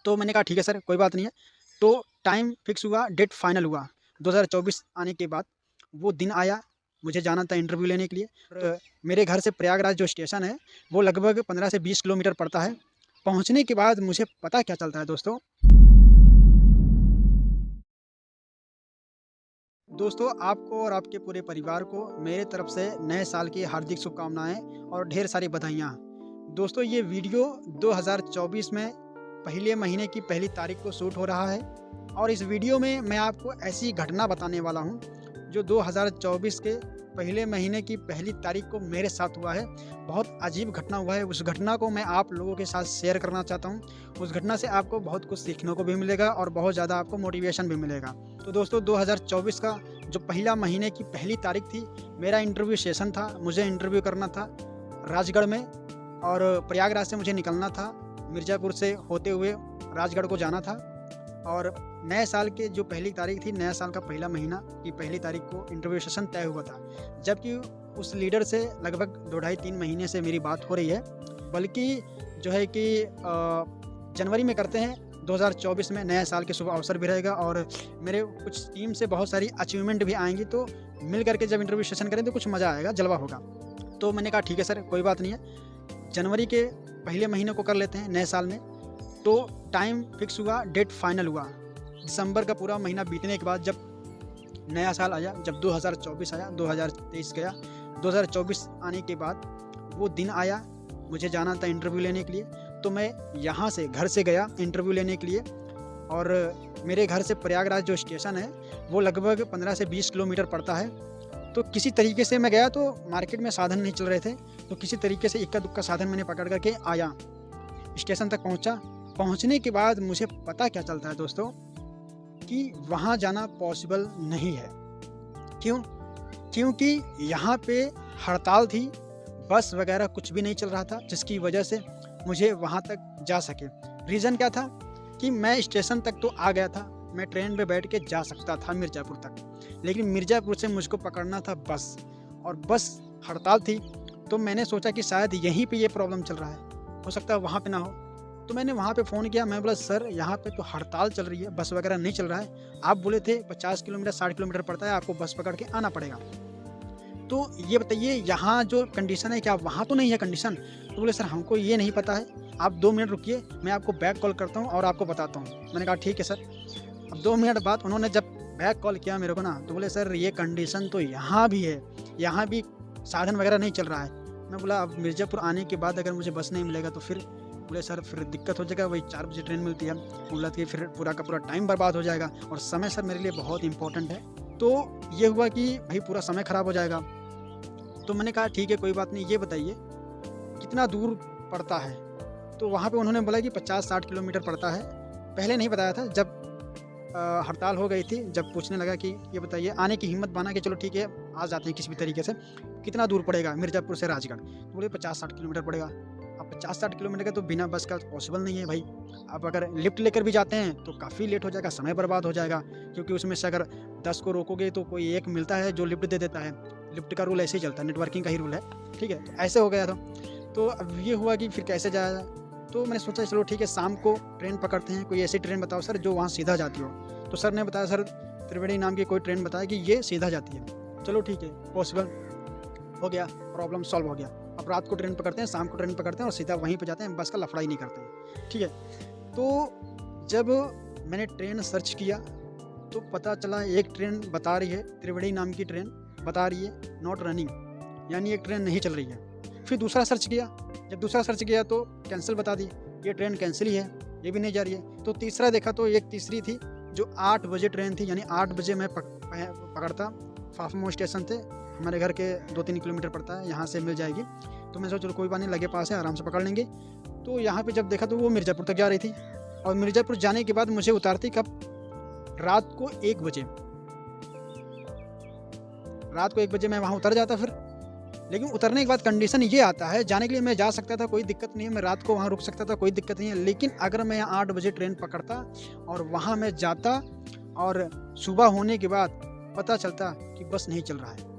तो मैंने कहा ठीक है सर, कोई बात नहीं है। तो टाइम फिक्स हुआ, डेट फाइनल हुआ। 2024 आने के बाद वो दिन आया, मुझे जाना था इंटरव्यू लेने के लिए। और मेरे घर से प्रयागराज जो स्टेशन है, वो लगभग 15 से 20 किलोमीटर पड़ता है। पहुँचने के बाद मुझे पता क्या चलता है दोस्तों, आपको और आपके पूरे परिवार को मेरे तरफ से नए साल की हार्दिक शुभकामनाएँ और ढेर सारी बधाइयाँ। दोस्तों, ये वीडियो 2024 में पहले महीने की पहली तारीख को शूट हो रहा है और इस वीडियो में मैं आपको ऐसी घटना बताने वाला हूँ, जो 2024 के पहले महीने की पहली तारीख को मेरे साथ हुआ है। बहुत अजीब घटना हुआ है, उस घटना को मैं आप लोगों के साथ शेयर करना चाहता हूँ। उस घटना से आपको बहुत कुछ सीखने को भी मिलेगा और बहुत ज़्यादा आपको मोटिवेशन भी मिलेगा। तो दोस्तों, 2024 का जो पहला महीने की पहली तारीख थी, मेरा इंटरव्यू सेशन था। मुझे इंटरव्यू करना था राजगढ़ में और प्रयागराज से मुझे निकलना था, मिर्ज़ापुर से होते हुए राजगढ़ को जाना था। और नए साल के जो पहली तारीख थी, नया साल का पहला महीना की पहली तारीख को इंटरव्यू सेशन तय हुआ था। जबकि उस लीडर से लगभग 2 ढाई 3 महीने से मेरी बात हो रही है, बल्कि जो है कि जनवरी में करते हैं। 2024 में नए साल के शुभ अवसर भी रहेगा और मेरे कुछ टीम से बहुत सारी अचीवमेंट भी आएँगी, तो मिल करके जब इंटरव्यू सेशन करें तो कुछ मज़ा आएगा, जलवा होगा। तो मैंने कहा ठीक है सर, कोई बात नहीं है। जनवरी के पहले महीने को कर लेते हैं नए साल में। तो टाइम फिक्स हुआ, डेट फाइनल हुआ। दिसंबर का पूरा महीना बीतने के बाद जब नया साल आया, जब 2024 आया, 2023 गया, 2024 आने के बाद वो दिन आया, मुझे जाना था इंटरव्यू लेने के लिए। तो मैं यहाँ से घर से गया इंटरव्यू लेने के लिए और मेरे घर से प्रयागराज जो स्टेशन है, वो लगभग 15 से 20 किलोमीटर पड़ता है। तो किसी तरीके से मैं गया, तो मार्केट में साधन नहीं चल रहे थे, तो किसी तरीके से इक्का दुक्का साधन मैंने पकड़ करके आया, स्टेशन तक पहुँचा। पहुँचने के बाद मुझे पता क्या चलता है दोस्तों, कि वहाँ जाना पॉसिबल नहीं है। क्यों? क्योंकि यहाँ पे हड़ताल थी, बस वगैरह कुछ भी नहीं चल रहा था, जिसकी वजह से मुझे वहाँ तक जा सके। रीज़न क्या था कि मैं स्टेशन तक तो आ गया था, मैं ट्रेन पे बैठ के जा सकता था मिर्ज़ापुर तक, लेकिन मिर्ज़ापुर से मुझको पकड़ना था बस, और बस हड़ताल थी। तो मैंने सोचा कि शायद यहीं पे ये प्रॉब्लम चल रहा है, हो सकता है वहाँ पे ना हो। तो मैंने वहाँ पे फ़ोन किया, मैं बोला सर यहाँ पे तो हड़ताल चल रही है, बस वगैरह नहीं चल रहा है। आप बोले थे 50 किलोमीटर 60 किलोमीटर पड़ता है, आपको बस पकड़ के आना पड़ेगा। तो ये बताइए, यहाँ जो कंडीशन है, क्या वहाँ तो नहीं है कंडीशन? तो बोले सर हमको ये नहीं पता है, आप 2 मिनट रुकिए, मैं आपको बैक कॉल करता हूँ और आपको बताता हूँ। मैंने कहा ठीक है सर। अब 2 मिनट बाद उन्होंने जब बैक कॉल किया मेरे को ना, तो बोले सर ये कंडीशन तो यहाँ भी है, यहाँ भी साधन वगैरह नहीं चल रहा है। मैं बोला अब मिर्ज़ापुर आने के बाद अगर मुझे बस नहीं मिलेगा तो फिर? बोले सर फिर दिक्कत हो जाएगा, वही 4 बजे ट्रेन मिलती है। बोला कि फिर पूरा का पूरा टाइम बर्बाद हो जाएगा और समय सर मेरे लिए बहुत इंपॉर्टेंट है। तो ये हुआ कि भाई पूरा समय ख़राब हो जाएगा। तो मैंने कहा ठीक है, कोई बात नहीं, ये बताइए कितना दूर पड़ता है? तो वहाँ पे उन्होंने बोला कि 50-60 किलोमीटर पड़ता है। पहले नहीं बताया था, जब हड़ताल हो गई थी, जब पूछने लगा कि ये बताइए, आने की हिम्मत बना कि चलो ठीक है आ जाते हैं किसी भी तरीके से, कितना दूर पड़ेगा मिर्ज़ापुर से राजगढ़? तो बोले 50-60 किलोमीटर पड़ेगा। अब 50-60 किलोमीटर का तो बिना बस का पॉसिबल नहीं है भाई। अब अगर लिफ्ट लेकर भी जाते हैं तो काफ़ी लेट हो जाएगा, समय बर्बाद हो जाएगा, क्योंकि उसमें से अगर 10 को रोकोगे तो कोई एक मिलता है जो लिफ्ट दे देता है। लिफ्ट का रूल ऐसे ही चलता है, नेटवर्किंग का ही रूल है, ठीक है? तो ऐसे हो गया था। तो अब ये हुआ कि फिर कैसे जाया जाए? तो मैंने सोचा चलो ठीक है, शाम को ट्रेन पकड़ते हैं, कोई ऐसी ट्रेन बताओ सर जो वहाँ सीधा जाती हो। तो सर ने बताया, सर त्रिवेणी नाम की कोई ट्रेन बताया कि ये सीधा जाती है। चलो ठीक है, पॉसिबल हो गया, प्रॉब्लम सॉल्व हो गया। अब रात को ट्रेन पकड़ते हैं, शाम को ट्रेन पकड़ते हैं और सीधा वहीं पे जाते हैं, बस का लफड़ा ही नहीं करते हैं, ठीक है? तो जब मैंने ट्रेन सर्च किया तो पता चला एक ट्रेन बता रही है, त्रिवेणी नाम की ट्रेन बता रही है नॉट रनिंग, यानी एक ट्रेन नहीं चल रही है। फिर दूसरा सर्च किया, जब दूसरा सर्च किया तो कैंसिल बता दी, ये ट्रेन कैंसिल ही है, ये भी नहीं जा रही है। तो तीसरा देखा तो एक तीसरी थी जो 8 बजे ट्रेन थी, यानी 8 बजे मैं पकड़ता, फाफमो स्टेशन से हमारे घर के 2-3 किलोमीटर पड़ता है, यहाँ से मिल जाएगी। तो मैं सोचा चलो कोई बात नहीं, लगे पास है, आराम से पकड़ लेंगे। तो यहाँ पे जब देखा तो वो मिर्ज़ापुर तक जा रही थी, और मिर्ज़ापुर जाने के बाद मुझे उतारती कब? रात को 1 बजे। रात को 1 बजे मैं वहाँ उतर जाता फिर। लेकिन उतरने के बाद कंडीशन ये आता है, जाने के लिए मैं जा सकता था, कोई दिक्कत नहीं है, मैं रात को वहाँ रुक सकता था, कोई दिक्कत नहीं है। लेकिन अगर मैं यहाँ 8 बजे ट्रेन पकड़ता और वहाँ मैं जाता और सुबह होने के बाद पता चलता कि बस नहीं चल रहा है,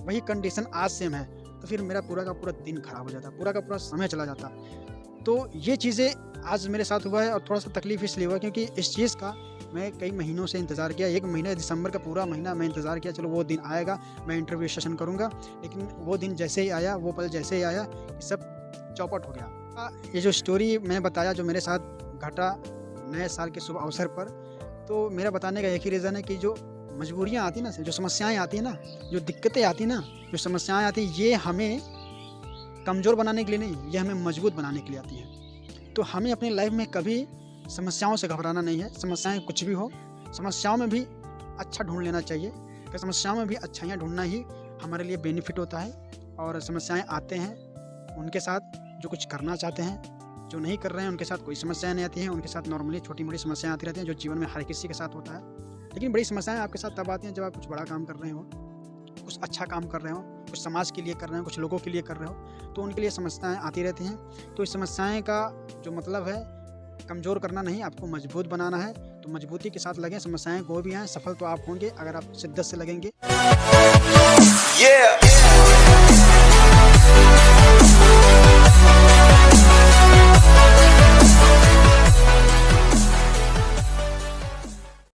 वही कंडीशन आज सेम है, तो फिर मेरा पूरा का पूरा दिन खराब हो जाता, पूरा का पूरा समय चला जाता। तो ये चीज़ें आज मेरे साथ हुआ है और थोड़ा सा तकलीफ इसलिए हुआ क्योंकि इस चीज़ का मैं कई महीनों से इंतज़ार किया। 1 महीना दिसंबर का पूरा महीना मैं इंतज़ार किया, चलो वो दिन आएगा, मैं इंटरव्यू सेशन करूँगा। लेकिन वो दिन जैसे ही आया, वो पल जैसे ही आया, सब चौपट हो गया। ये जो स्टोरी मैंने बताया जो मेरे साथ घटा नए साल के शुभ अवसर पर, तो मेरा बताने का एक ही रीज़न है कि जो मजबूरियाँ आती हैं ना, जो समस्याएँ आती हैं ना, जो दिक्कतें आती हैं ना, जो समस्याएँ आती हैं, ये हमें कमज़ोर बनाने के लिए नहीं, ये हमें मजबूत बनाने के लिए आती हैं। तो हमें अपनी लाइफ में कभी समस्याओं से घबराना नहीं है। समस्याएँ कुछ भी हो, समस्याओं में भी अच्छा ढूँढ लेना चाहिए, कि समस्याओं में भी अच्छाइयाँ ढूँढना ही हमारे लिए बेनिफिट होता है। और समस्याएँ आते हैं, उनके साथ जो कुछ करना चाहते हैं, जो नहीं कर रहे हैं उनके साथ कोई समस्याएँ नहीं आती हैं। उनके साथ नॉर्मली छोटी-मोटी समस्याएँ आती रहती हैं, जो जीवन में हर किसी के साथ होता है। लेकिन बड़ी समस्याएँ आपके साथ तब आती हैं जब आप कुछ बड़ा काम कर रहे हो, कुछ अच्छा काम कर रहे हो, कुछ समाज के लिए कर रहे हो, कुछ लोगों के लिए कर रहे हो, तो उनके लिए समस्याएँ आती रहती हैं। तो इस समस्याएँ का जो मतलब है कमज़ोर करना नहीं, आपको मजबूत बनाना है। तो मजबूती के साथ लगें, समस्याएँ कोई भी आएँ, सफल तो आप होंगे अगर आप शिद्दत से लगेंगे।